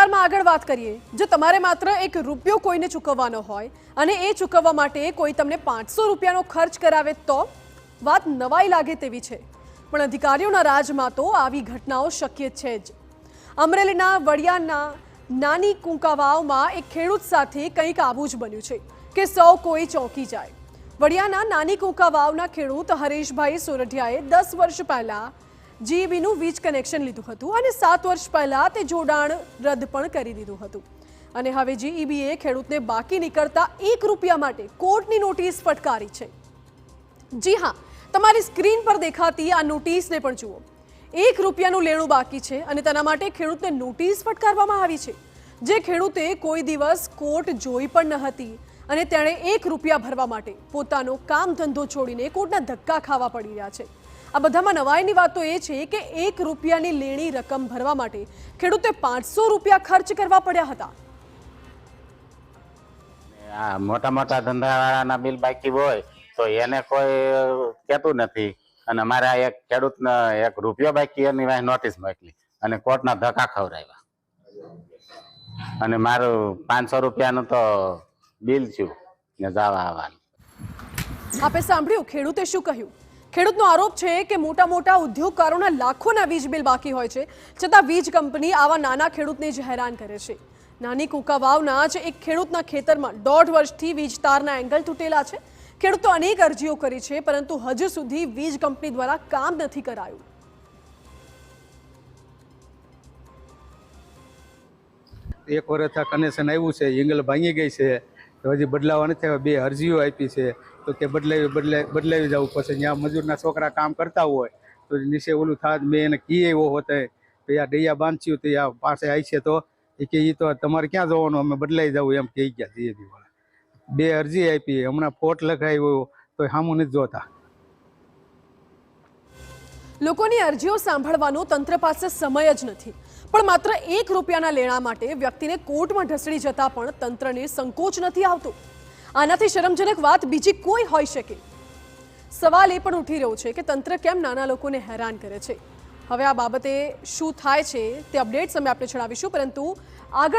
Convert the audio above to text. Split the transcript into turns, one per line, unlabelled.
સમાચારમાં આગળ વાત કરીએ। જો તમારે માત્ર ₹1 કોઈને ચૂકવવાનો હોય અને એ ચૂકવવા માટે કોઈ તમને ₹500નો ખર્ચ કરાવે તો વાત નવાઈ લાગે તેવી છે, પણ અધિકારીઓના રાજમાં તો આવી ઘટનાઓ શક્ય છે જ। અમરેલીના વડિયાના નાની કુંકાવાવમાં એક ખેડૂત સાથે કંઈક આવું જ બન્યું છે કે સૌ કોઈ ચોંકી જાય। વડિયાના નાની કુંકાવાવના ખેડૂત હરેશભાઈ સોરઠિયાએ 10 વર્ષ પહેલા જીઈબીનું વીજ કનેક્શન લીધું હતું અને 7 વર્ષ પહેલા તે જોડાણ રદ પણ કરી દીધું હતું અને હવે જીઈબીએ ખેડૂતને બાકી નીકળતા ₹1 માટે કોર્ટની નોટિસ ફટકારી છે। જી હા, તમારી સ્ક્રીન પર દેખાતી આ નોટિસને પણ જુઓ। ₹1નું લેણું બાકી છે અને તેના માટે ખેડૂતને નોટિસ ફટકારવામાં આવી છે, જે ખેડૂતે કોઈ દિવસ કોર્ટ જોઈ પણ ન હતી અને તેણે ₹1 ભરવા માટે પોતાનો કામ ધંધો છોડીને કોર્ટના ધક્કા ખાવા પડી રહ્યા છે। આ બધામાં નવાઈની વાત તો એ છે કે ₹1ની લેણી રકમ ભરવા માટે ખેડૂતે ₹500 ખર્ચ કરવા પડ્યા હતા।
આ મોટા મોટા ધંધાવાળાના બિલ બાકી હોય તો એને કોઈ કહેતું નથી અને અમારા એક ખેડૂતને ₹1 બાકી એની વાંહે નોટિસ મોકલી અને કોર્ટના ધક્કા ખવડાવ્યા અને મારું ₹500નું તો બિલ થયું ને જવા આવવાનું।
આપે સાંભળ્યું ખેડૂતે શું કહ્યું। ખેડૂતનો આરોપ છે કે મોટા મોટા ઉદ્યોગકારોના લાખોના વીજ બિલ બાકી હોય છે, છતાં વીજ કંપની આવા નાના ખેડૂતને જ હેરાન કરે છે। નાની કુંકાવાવના જ એક ખેડૂતના ખેતરમાં 1.5 વર્ષથી વીજ તારના એંગલ તૂટેલા છે। ખેડૂતો અનેક અરજીઓ કરી છે, પરંતુ હજુ સુધી વીજ કંપની દ્વારા કામ નથી કરાયું।
એક વર્ષ કનેક્શન આવ્યું છે, એંગલ ભાંગી ગઈ છે, તો હજી બદલાવા નથી આવ્યા। 2 અરજીઓ આપી છે તો કે બદલાવી જવું પછી ત્યાં મજૂરના છોકરા કામ કરતા હોય તો નીચે ઓલું થાય। મેં એને કીએ એવો હોતે તો યા ડૈયા બાંધ્યું તો યા પાસે આવી છે તો એ કે એ તો તમારે ક્યાં જવાનું, અમે બદલાઈ જવું એમ કહી ગયા જીએબી વાળા। 2 અરજી આપી, હમણાં ફોટ લખાવ્યો તો સામું નથી જોતા।
લોકોની અરજીઓ સાંભળવાનો તંત્ર પાસે સમય જ નથી, પણ માત્ર ₹1ના લેણા માટે વ્યક્તિને કોર્ટમાં ઢસડી જતા પણ તંત્રને સંકોચ નથી આવતો। આનાથી શરમજનક વાત બીજી કોઈ હોઈ શકે। સવાલ એ પણ ઉઠી રહ્યો છે કે તંત્ર કેમ નાના લોકોને હેરાન કરે છે। હવે આ બાબતે શું થાય છે તે અપડેટ સમય આપણે જણાવીશું, પરંતુ આગળ